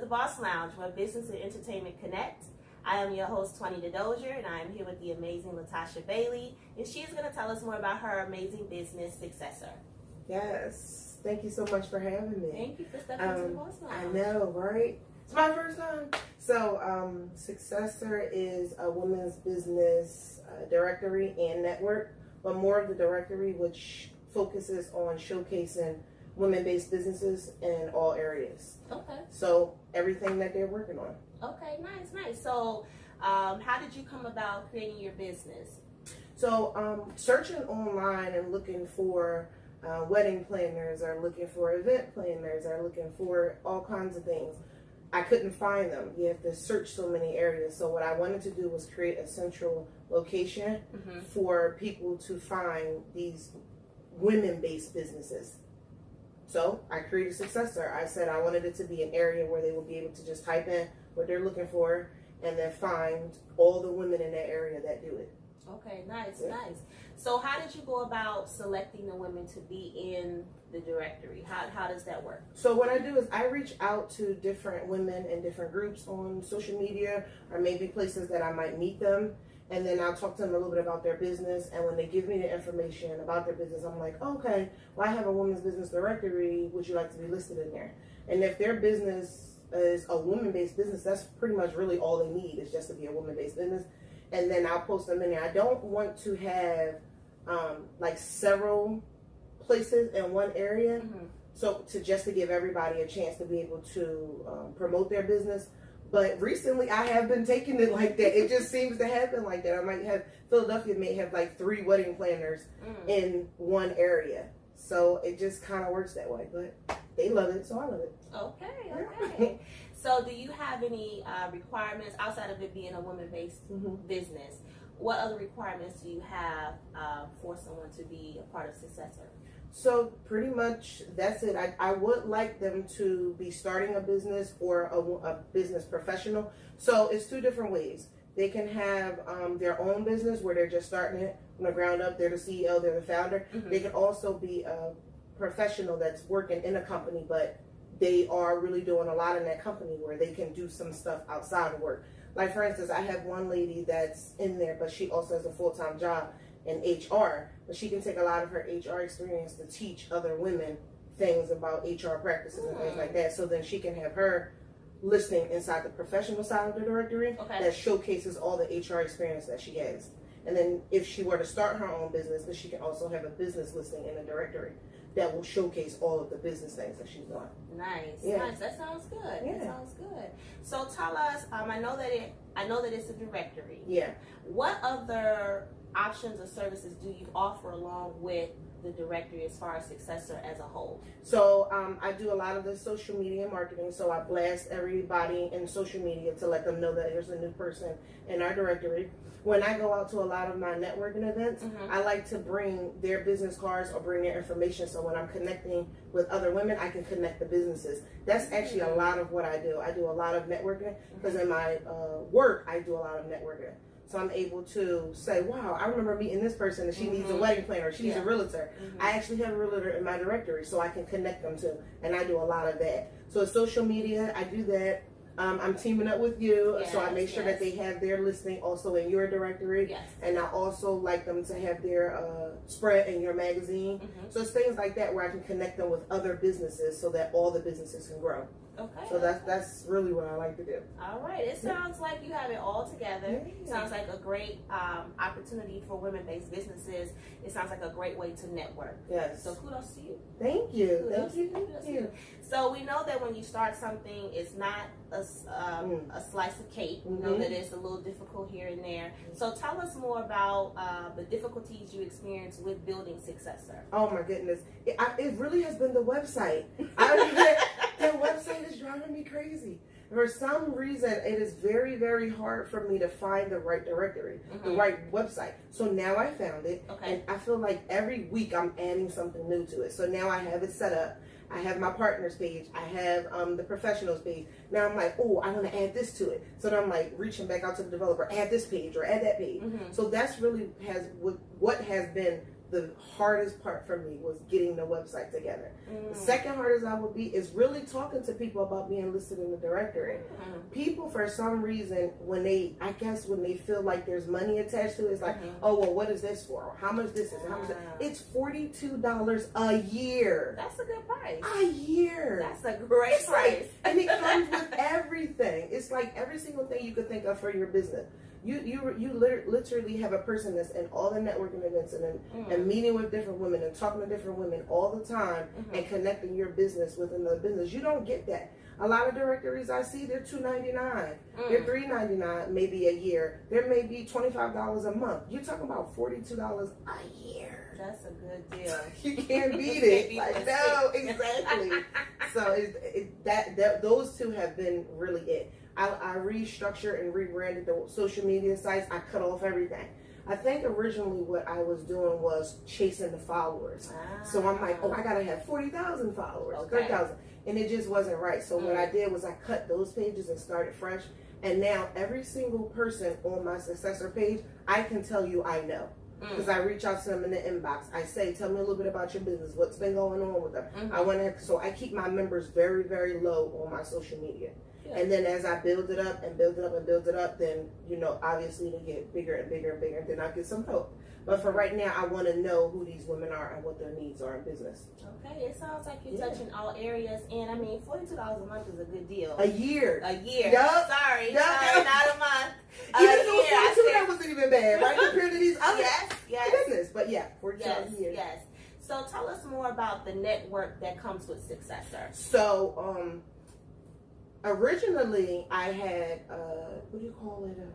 Boss Lounge, where business and entertainment connect. I am your host, Twanita Dozier, and I am here with the amazing Latasha Bailey, and she is going to tell us more about her amazing business, SuccessHer. Yes. Thank you so much for having me. Thank you for stepping into the Boss Lounge. I know, right? It's my first time. So, SuccessHer is a women's business directory and network, but more of the directory which focuses on showcasing women-based businesses in all areas. Okay. So, everything that they're working on. Okay, nice. So, how did you come about creating your business? So, searching online and looking for wedding planners, or looking for event planners, or looking for all kinds of things. I couldn't find them. You have to search so many areas. So what I wanted to do was create a central location for people to find these women-based businesses. So I created SuccessHer. I said I wanted it to be an area where they would be able to just type in what they're looking for and then find all the women in that area that do it. Okay, nice. So how did you go about selecting the women to be in the directory? How does that work? So what I do is I reach out to different women in different groups on social media, or maybe places that I might meet them, and then I'll talk to them a little bit about their business. And when they give me the information about their business, I'm like, okay, well, I have a women's business directory. Would you like to be listed in there? And if their business is a woman-based business, that's pretty much really all they need, is just to be a woman-based business. And then I'll post them in there. I don't want to have like several places in one area. So to give everybody a chance to be able to promote their business. But recently I have been taking it like that. It just seems to happen like that. I might have, Philadelphia may have like 3 wedding planners in one area. So it just kind of works that way. But they love it, so I love it. Okay. So do you have any requirements outside of it being a woman-based business? What other requirements do you have for someone to be a part of SuccessHer? So pretty much that's it. I would like them to be starting a business or a business professional. So it's 2 different ways. They can have their own business where they're just starting it from the ground up. They're the CEO, they're the founder. They can also be a professional that's working in a company, but they are really doing a lot in that company where they can do some stuff outside of work. Like, for instance, I have one lady that's in there, but she also has a full-time job in HR. But she can take a lot of her HR experience to teach other women things about HR practices and things like that. So then she can have her listing inside the professional side of the directory that showcases all the HR experience that she has. And then if she were to start her own business, then she can also have a business listing in the directory that will showcase all of the business things that she's doing. Nice. That sounds good. Yeah. That sounds good. So tell us, I know that it's a directory. Yeah. What other options or services do you offer along with the directory as far as SuccessHer as a whole? So I do a lot of the social media marketing. So I blast everybody in social media to let them know that there's a new person in our directory. When I go out to a lot of my networking events, I like to bring their business cards or bring their information. So when I'm connecting with other women, I can connect the businesses. That's actually a lot of what I do. I do a lot of networking because in my work, I do a lot of networking. So I'm able to say, wow, I remember meeting this person and she needs a wedding planner. She needs a realtor. I actually have a realtor in my directory, so I can connect them to. And I do a lot of that. So social media, I do that. I'm teaming up with you, so I make sure that they have their listing also in your directory. And I also like them to have their spread in your magazine. So it's things like that where I can connect them with other businesses so that all the businesses can grow. Okay. So that's really what I like to do. All right. It sounds like you have it all together. Sounds like a great opportunity for women-based businesses. It sounds like a great way to network. Yes. So kudos to you. Thank you. Thank you. So we know that when you start something, it's not a slice of cake. We know that it's a little difficult here and there. So tell us more about the difficulties you experienced with building SuccessHer. Oh my goodness. It really has been the website. The website is driving me crazy. For some reason, it is very, very hard for me to find the right directory, the right website. So now I found it, and I feel like every week I'm adding something new to it. So now I have it set up. I have my partners page. I have the professionals page. Now I'm like, oh, I want to add this to it. So then I'm like reaching back out to the developer, add this page or add that page. So that's really what has been the hardest part for me was getting the website together. The second hardest I would be is really talking to people about being listed in the directory. People, for some reason, when they feel like there's money attached to it, it's like, oh, well, what is this for? How much this is? How much it's $42 a year. That's a good price. A year. That's a great price. Like, and it comes with everything. It's like every single thing you could think of for your business. You literally have a person that's in all the networking events and meeting with different women and talking to different women all the time and connecting your business with another business. You don't get that. A lot of directories I see, they're $2.99, they're $3.99 maybe a year. There may be $25 a month. You're talking about $42 a year. That's a good deal. You can't beat it. Like, no, exactly. So those two have been really it. I restructured and rebranded the social media sites. I cut off everything. I think originally what I was doing was chasing the followers. So I'm like, oh, I gotta have 40,000 followers, 30,000, and it just wasn't right. So what I did was I cut those pages and started fresh. And now every single person on my SuccessHer page, I can tell you I know. Because I reach out to them in the inbox. I say, tell me a little bit about your business. What's been going on with them? So I keep my members very, very low on my social media. And then as I build it up and build it up and build it up, then, obviously it'll get bigger and bigger and bigger. And then I'll get some help. But for right now, I want to know who these women are and what their needs are in business. Okay, it sounds like you're touching all areas. And I mean, $42 a month is a good deal. A year. Yep. Sorry, not a month. Even if it was 42, that wasn't even bad, right? Compared to these other business. But yeah, $42 a year. Yes. So tell us more about the network that comes with SuccessHer. So, originally, I had what do you call it? A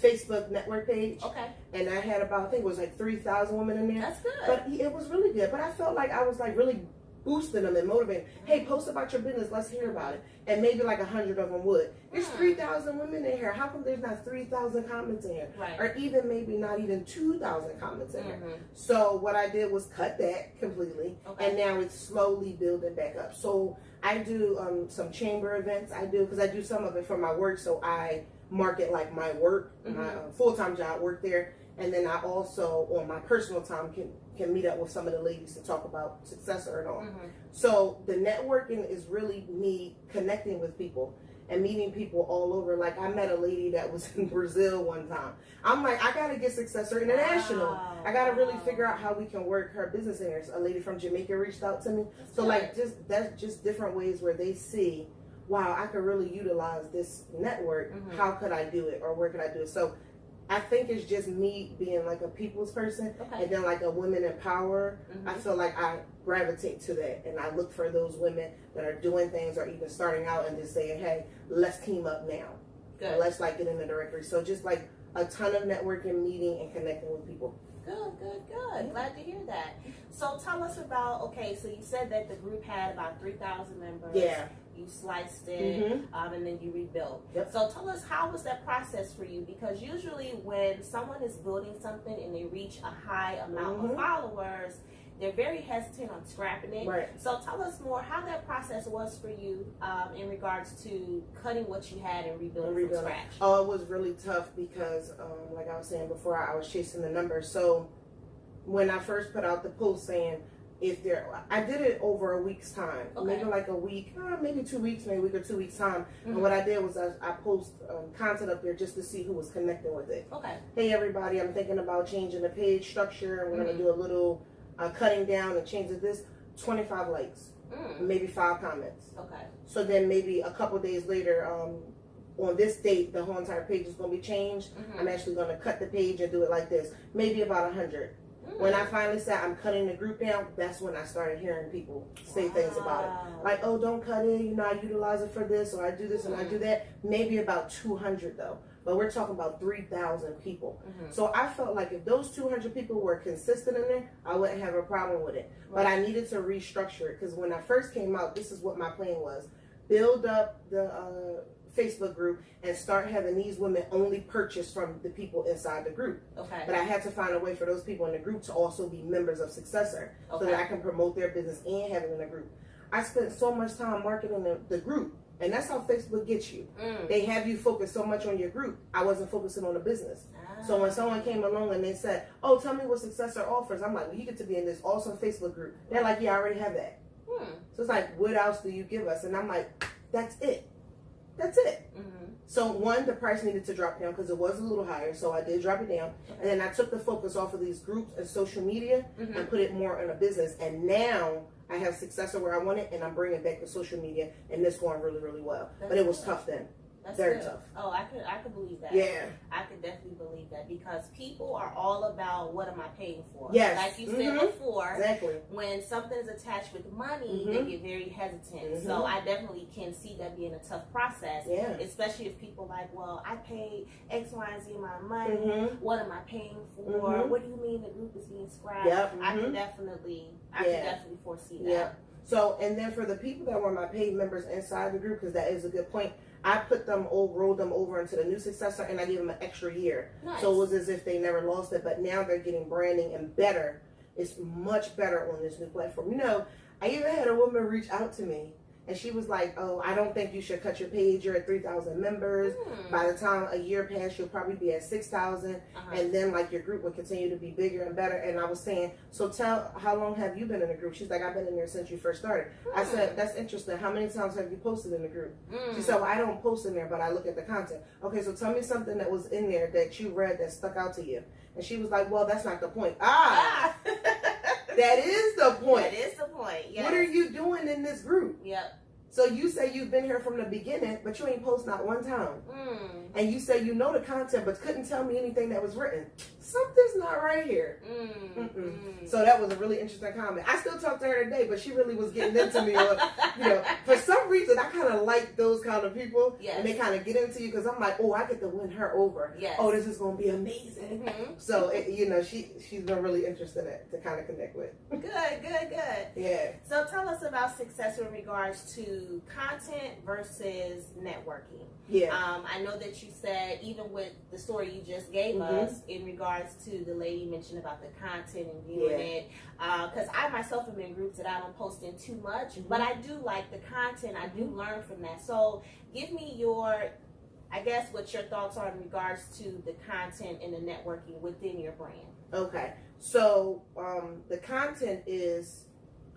Facebook network page. Okay. And I had about, I think it was like 3,000 women in there. That's good. But it was really good. But I felt like I was like really boosting them and motivating. Hey, post about your business. Let's hear about it. And maybe like 100 of them would. There's 3,000 women in here. How come there's not 3,000 comments in here? Right. Or even maybe not even 2,000 comments in here. So what I did was cut that completely. Okay. And now it's slowly building back up. So I do some chamber events. Because I do some of it for my work. So I market like my work, my full-time job, work there. And then I also, on my personal time, can meet up with some of the ladies to talk about SuccessHer and all. So the networking is really me connecting with people and meeting people all over. Like I met a lady that was in Brazil one time. I'm like, I gotta get SuccessHer International. Wow. I gotta really figure out how we can work her business in there. So a lady from Jamaica reached out to me. That's so good. That's just different ways where they see, wow, I could really utilize this network. How could I do it, or where could I do it? So I think it's just me being like a people's person, and then like a women in power. I feel like I gravitate to that, and I look for those women that are doing things or even starting out and just saying, hey, let's team up now. Good. Let's like get in the directory. So just like a ton of networking, meeting, and connecting with people. Good. Glad to hear that. So tell us about, so you said that the group had about 3,000 members. Yeah. You sliced it, and then you rebuilt. Yep. So tell us, how was that process for you? Because usually when someone is building something and they reach a high amount of followers, they're very hesitant on scrapping it. Right. So tell us more how that process was for you in regards to cutting what you had and rebuilding from scratch. Oh, it was really tough because, like I was saying before, I was chasing the numbers. So when I first put out the post saying, I did it over a week's time, maybe like a week, maybe 2 weeks, maybe a week or 2 weeks time. And what I did was I post content up there just to see who was connecting with it. Okay. Hey everybody, I'm thinking about changing the page structure, and we're gonna do a little cutting down and changing this. 25 likes, maybe 5 comments. Okay. So then maybe a couple days later, on this date, the whole entire page is gonna be changed. I'm actually gonna cut the page and do it like this. Maybe about 100. When I finally said I'm cutting the group down, that's when I started hearing people say things about it. Like, oh, don't cut it, I utilize it for this, or I do this and I do that. Maybe about 200 though. But we're talking about 3,000 people. So I felt like if those 200 people were consistent in there, I wouldn't have a problem with it. But I needed to restructure it, because when I first came out, this is what my plan was. Build up the Facebook group and start having these women only purchase from the people inside the group. Okay. But I had to find a way for those people in the group to also be members of SuccessHer, so that I can promote their business and have it in the group. I spent so much time marketing the group, and that's how Facebook gets you. They have you focus so much on your group. I wasn't focusing on the business. So when someone came along and they said, oh, tell me what SuccessHer offers, I'm like, well, you get to be in this awesome Facebook group. They're like, yeah, I already have that. So it's like, what else do you give us? And I'm like, that's it. That's it. So one, the price needed to drop down because it was a little higher. So I did drop it down. And then I took the focus off of these groups and social media and put it more in a business. And now I have SuccessHer where I want it, and I'm bringing back the social media, and it's going really, really well. But it was tough then. That's very good. tough. Oh, I could believe that. Yeah. I could definitely believe that because people are all about what am I paying for? Yes. Like you said before, exactly. When something's attached with money, they get very hesitant. So I definitely can see that being a tough process. Yeah. Especially if people like, well, I paid X, Y, and Z amount of money. What am I paying for? What do you mean the group is being scrapped? Yep. I can definitely foresee that. Yep. So, and then for the people that were my paid members inside the group, because that is a good point, I put them rolled them over into the new SuccessHer, and I gave them an extra year. Nice. So it was as if they never lost it, but now they're getting branding and better. It's much better on this new platform. You know, I even had a woman reach out to me, and she was like, oh, I don't think you should cut your page. You're at 3,000 members. By the time a year passed, you'll probably be at 6,000. And then, like, your group will continue to be bigger and better. And I was saying, so how long have you been in the group? She's like, I've been in there since you first started. I said, that's interesting. How many times have you posted in the group? She said, well, I don't post in there, but I look at the content. Okay, so tell me something that was in there that you read that stuck out to you. And she was like, well, that's not the point. That is the point. That is the point. Yes. What are you doing in this group? Yep. So you say you've been here from the beginning, but you ain't post not one time. And you say you know the content, but couldn't tell me anything that was written. Something's not right here. So that was a really interesting comment. I still talk to her today, but she really was getting into me. Or, you know, for some reason, I kind of like those kind of people. Yes. And they kind of get into you because I'm like, oh, I get to win her over. Yes. Oh, this is going to be amazing. So, you know, she's been really interested to kind of connect with. Good. Yeah. So tell us about SuccessHer in regards to content versus networking. Yeah. I know that you said, even with the story you just gave us in regards to the lady mentioned about the content and viewing it, because I myself am in groups that I don't post in too much, but I do like the content. I do learn from that. So give me what your thoughts are in regards to the content and the networking within your brand. Okay. So the content is,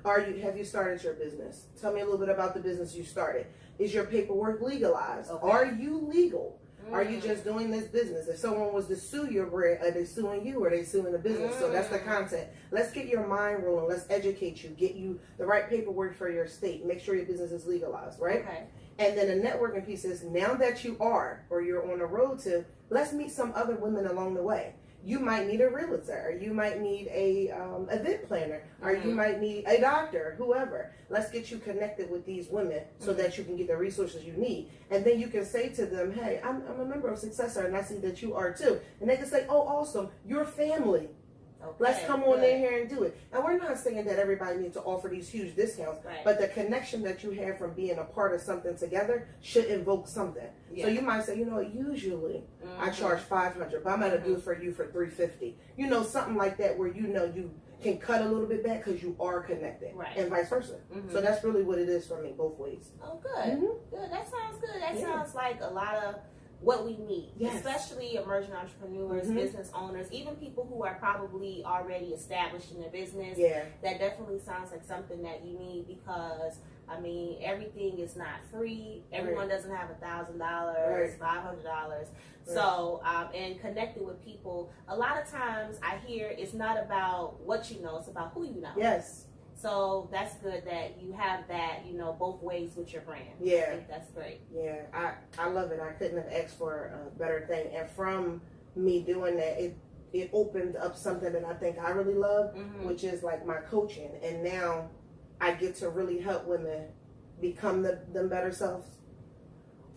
have you started your business? Tell me a little bit about the business you started. Is your paperwork legalized? Okay. Are you legal? Are you just doing this business? If someone was to sue your brand, are they suing you or are they suing the business? So that's the content. Let's get your mind rolling. Let's educate you. Get you the right paperwork for your state. Make sure your business is legalized, right? Okay. And then the networking piece is, now that you are, or you're on the road to, let's meet some other women along the way. You might need a realtor, or you might need a event planner, or you might need a doctor, whoever. Let's get you connected with these women so that you can get the resources you need. And then you can say to them, hey, I'm a member of SuccessHer, and I see that you are too. And they can say, oh, awesome, you're family. Okay, let's come on in here and do it. And we're not saying that everybody needs to offer these huge discounts, but the connection that you have from being a part of something together should invoke something. Yeah. So you might say, you know, usually I charge $500, but I'm going to do it for you for $350. You know, something like that where you know you can cut a little bit back because you are connected, and vice versa. So that's really what it is for me, both ways. Oh, good. Good. That sounds good. That sounds like a lot of what we need, especially emerging entrepreneurs, business owners, even people who are probably already established in their business. That definitely sounds like something that you need because, I mean, everything is not free. Everyone doesn't have $1,000, $500. So, and connecting with people, a lot of times I hear it's not about what you know, it's about who you know. Yes. So that's good that you have that, you know, both ways with your brand. Yeah. I think that's great. Yeah, I love it. I couldn't have asked for a better thing. And from me doing that, it opened up something that I think I really love, which is like my coaching. And now I get to really help women become them better selves,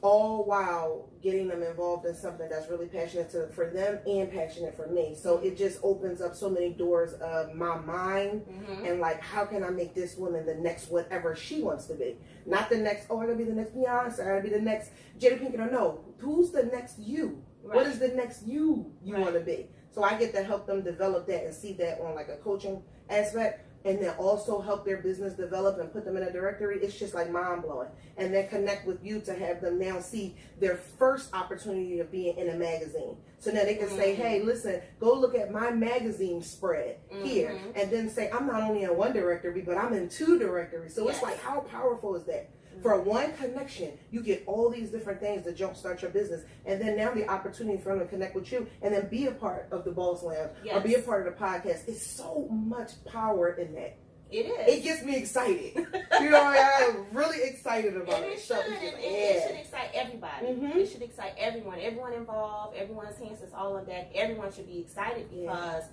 all while getting them involved in something that's really passionate for them and passionate for me. So it just opens up so many doors of my mind and like, how can I make this woman the next whatever she wants to be? Not the next, oh, I gotta be the next Beyonce, I gotta be the next Jada Pinkett. No, who's the next you? What is the next you want to be? So I get to help them develop that and see that on like a coaching aspect. and then also help their business develop and put them in a directory, it's just like mind blowing. And then connect with you to have them now see their first opportunity of being in a magazine. So now they can say, hey, listen, go look at my magazine spread here. And then say, I'm not only in one directory, but I'm in 2 directories. So it's like, how powerful is that? For one connection, you get all these different things to jumpstart your business. And then now the opportunity for them to connect with you and then be a part of the Boss Lounge or be a part of the podcast. It's so much power in that. It is. It gets me excited. You know, I'm really excited about it. It should excite everybody. It should excite everyone. Everyone involved, everyone's hands is all on deck. Everyone should be excited because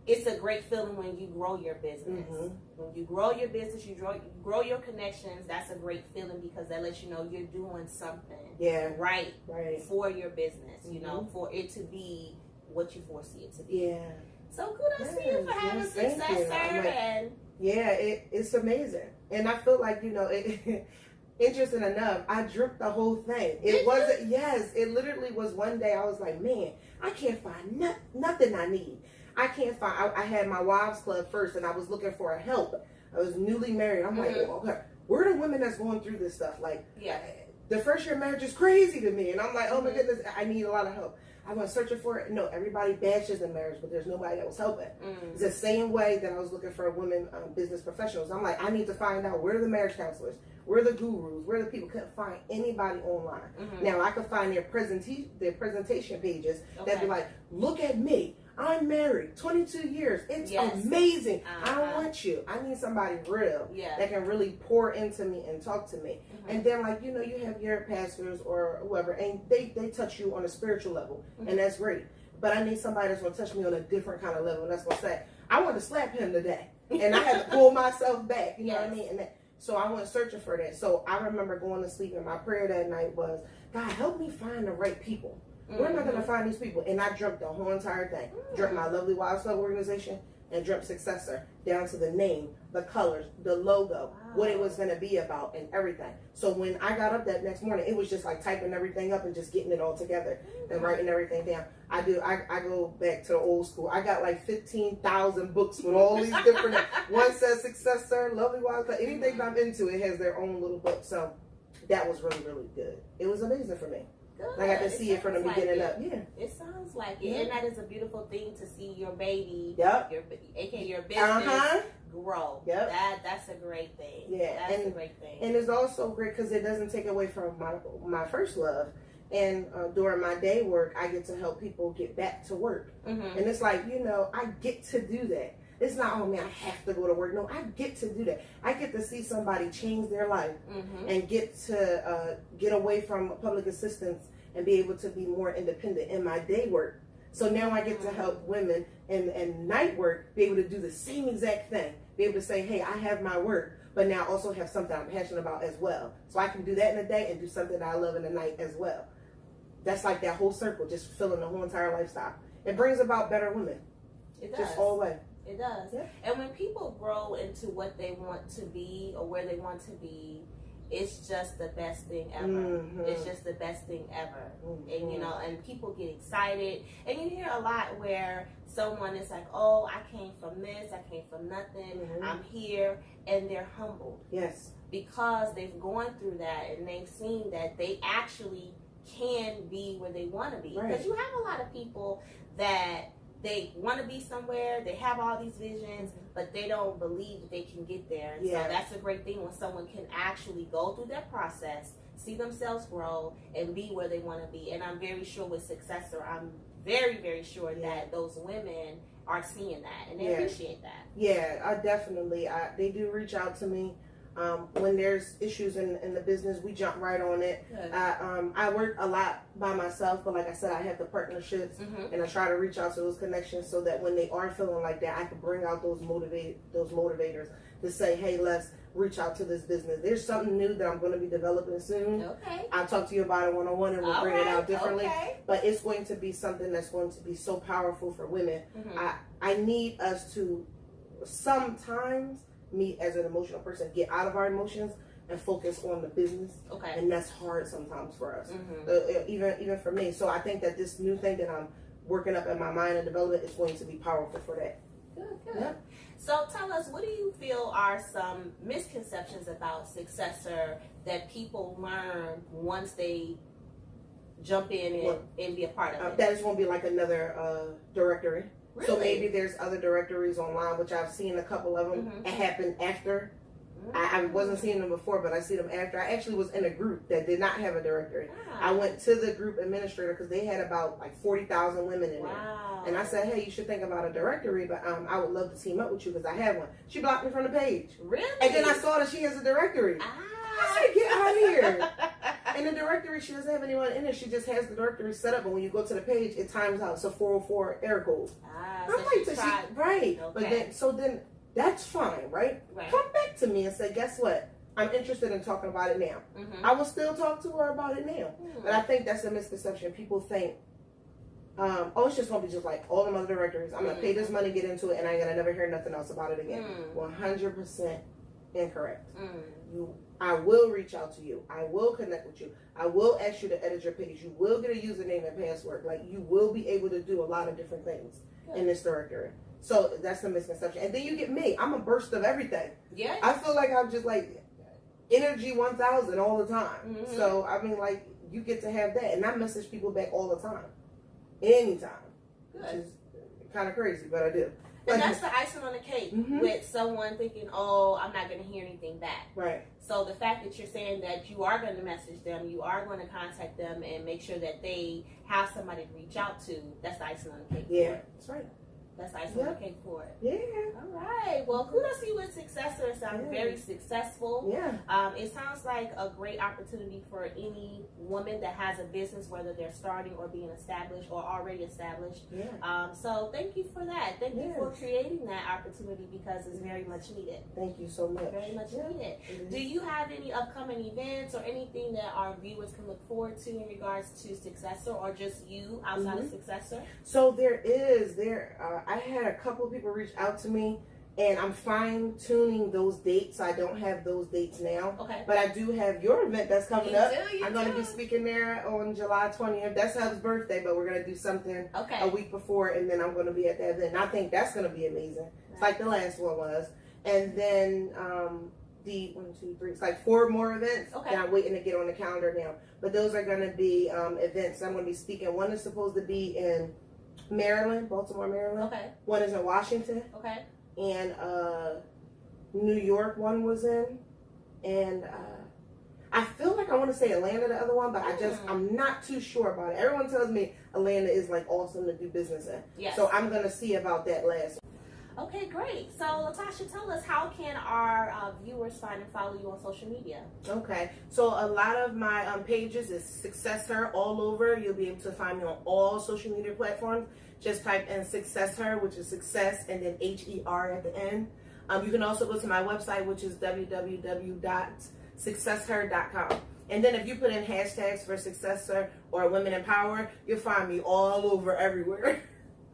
it's a great feeling when you grow your business. When you grow your business, you grow your connections. That's a great feeling because that lets you know you're doing something right for your business, you know, for it to be what you foresee it to be. Yeah. So kudos to you for having SuccessHer. It's amazing. And I feel like, you know, interesting enough, I dreamt the whole thing. It literally was one day I was like, man, I can't find nothing I need. I can't find, I had my wives club first and I was looking for help. I was newly married. I'm like, well, okay, where are the women that's going through this stuff? Like, the first year marriage is crazy to me. And I'm like, oh my goodness, I need a lot of help. I went searching for it. No, everybody bashes in marriage, but there's nobody that was helping. It's the same way that I was looking for women business professionals. I'm like, I need to find out where are the marriage counselors, where are the gurus, where are the people. Couldn't find anybody online. Now I could find their presentation pages that be like, look at me. I'm married, 22 years. It's amazing. I don't want you. I need somebody real that can really pour into me and talk to me. And then, like, you know, you have your pastors or whoever, and they touch you on a spiritual level, and that's great. But I need somebody that's going to touch me on a different kind of level, and that's going to say, I want to slap him today. And I had to pull myself back, you know what I mean? And so I went searching for that. So I remember going to sleep, and my prayer that night was, God, help me find the right people. Where am I going to find these people? And I dreamt the whole entire thing. Dreamt my Lovely Wives Club organization and dreamt SuccessHer down to the name, the colors, the logo, what it was going to be about and everything. So when I got up that next morning, it was just like typing everything up and just getting it all together and writing everything down. I go back to the old school. I got like 15,000 books with all these different, one says SuccessHer, Lovely Wives Club, anything I'm into, it has their own little book. So that was really, really good. It was amazing for me. Good. I got to see it from the beginning up. It sounds like it. And that is a beautiful thing to see your baby, aka your business, grow. That's a great thing. That's a great thing. And it's also great because it doesn't take away from my first love. And during my day work, I get to help people get back to work. And it's like, you know, I get to do that. It's not, oh man, I have to go to work. No, I get to do that. I get to see somebody change their life and get to get away from public assistance and be able to be more independent in my day work. So now I get to help women and night work be able to do the same exact thing. Be able to say, hey, I have my work, but now also have something I'm passionate about as well. So I can do that in the day and do something that I love in the night as well. That's like that whole circle, just fulfilling the whole entire lifestyle. It brings about better women. It does. Just all the way. It does. Yeah. And when people grow into what they want to be or where they want to be, it's just the best thing ever. It's just the best thing ever. And you know, and people get excited. And you hear a lot where someone is like, oh, I came from this, I came from nothing, I'm here, and they're humbled. Yes. Because they've gone through that and they've seen that they actually can be where they want to be. Because you have a lot of people that they want to be somewhere, they have all these visions, but they don't believe that they can get there. And so that's a great thing when someone can actually go through that process, see themselves grow, and be where they want to be. And I'm very sure with SuccessHer, I'm very, very sure that those women are seeing that, and they appreciate that. Yeah, I definitely. They do reach out to me. When there's issues in the business, we jump right on it. I work a lot by myself, but like I said, I have the partnerships, and I try to reach out to those connections so that when they are feeling like that, I can bring out those motivators to say, hey, let's reach out to this business. There's something new that I'm going to be developing soon. I'll talk to you about it one-on-one, and we'll bring it out differently. But it's going to be something that's going to be so powerful for women. I need us to sometimes, me as an emotional person, get out of our emotions and focus on the business. And that's hard sometimes for us, even for me. So I think that this new thing that I'm working up in my mind and development is going to be powerful for that. Good. So tell us, what do you feel are some misconceptions about SuccessHer that people learn once they jump in and be a part of it? That is going to be like another directory. Really? So maybe there's other directories online, which I've seen a couple of them. It happened after. I wasn't seeing them before, but I see them after. I actually was in a group that did not have a directory. I went to the group administrator because they had about like 40,000 women in there. And I said, hey, you should think about a directory, but I would love to team up with you because I have one. She blocked me from the page. Really? And then I saw that she has a directory. I said, get out of here. In the directory, she doesn't have anyone in it. She just has the directory set up, and when you go to the page, it times out. It's a 404 error code. So right. Okay. But then that's fine, right? Come back to me and say, guess what? I'm interested in talking about it now. I will still talk to her about it now. But I think that's a misconception. People think, oh, it's just going to be just like all them other directories. I'm going to pay this money, get into it, and I ain't going to never hear nothing else about it again. 100% incorrect. I will reach out to you. I will connect with you. I will ask you to edit your page. You will get a username and password. Like, you will be able to do a lot of different things in this directory. So that's the misconception. And then you get me. I'm a burst of everything. Yeah. I feel like I'm just like energy 1000 all the time. So, I mean, like, you get to have that. And I message people back all the time. Anytime. Which is kind of crazy, but I do. And that's the icing on the cake with someone thinking, oh, I'm not going to hear anything back. Right. So the fact that you're saying that you are going to message them, you are going to contact them and make sure that they have somebody to reach out to, that's the icing on the cake. Yeah, that's right. That's the icing on the cake for it. Yeah. All right. Well, kudos to you with SuccessHer. It sounds very successful. Yeah. It sounds like a great opportunity for any woman that has a business, whether they're starting or being established or already established. Yeah. So thank you for that. Thank you for creating that opportunity because it's very much needed. Thank you so much. Very much needed. Do you have any upcoming events or anything that our viewers can look forward to in regards to SuccessHer or just you outside of SuccessHer? So there is. I had a couple of people reach out to me, and I'm fine-tuning those dates. I don't have those dates now. Okay. But I do have your event that's coming up. I'm going to be speaking there on July 20th. That's Hub's birthday, but we're going to do something a week before, and then I'm going to be at that event. And I think that's going to be amazing. It's like the last one was. And then it's like 4 more events that I'm waiting to get on the calendar now. But those are going to be events I'm going to be speaking. One is supposed to be in Maryland, Baltimore, Maryland. Okay. One is in Washington. Okay. And New York one was in. And I feel like I want to say Atlanta, the other one, but I'm not too sure about it. Everyone tells me Atlanta is like awesome to do business in. Yes. So I'm going to see about that last. Okay, great. So, Latasha, tell us, how can our viewers find and follow you on social media? Okay. So, a lot of my pages is SuccessHer all over. You'll be able to find me on all social media platforms. Just type in SuccessHer, which is success, and then HER at the end. You can also go to my website, which is www.successher.com. And then if you put in hashtags for SuccessHer or Women in Power, you'll find me all over everywhere.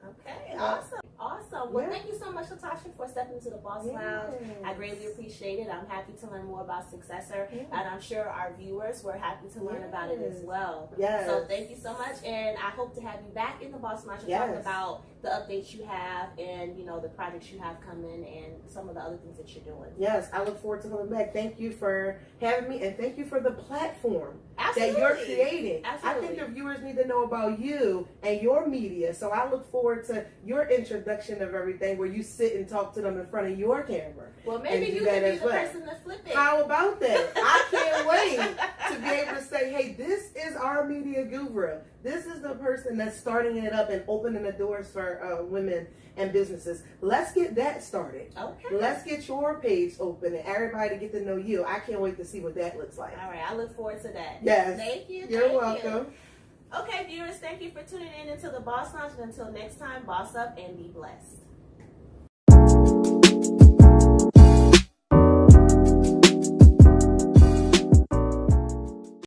Okay, awesome. Awesome. Well, thank you so much, Latasha, for stepping into the Boss Lounge. I greatly appreciate it. I'm happy to learn more about SuccessHer, and I'm sure our viewers were happy to learn about it as well. So thank you so much, and I hope to have you back in the Boss Lounge to talk about the updates you have and, you know, the projects you have coming and some of the other things that you're doing. Yes, I look forward to coming back. Thank you for having me, and thank you for the platform that you're creating. I think the viewers need to know about you and your media, so I look forward to your introduction of everything where you sit and talk to them in front of your camera. Well, maybe you can be the person to flip it. How about that? I can't wait to be able to say, hey, this is our media guru. This is the person that's starting it up and opening the doors for women and businesses. Let's get that started. Okay. Let's get your page open and everybody to get to know you. I can't wait to see what that looks like. All right. I look forward to that. Yes. Thank you. You're welcome. Okay, viewers, thank you for tuning in into the Boss Lounge. And until next time, boss up and be blessed.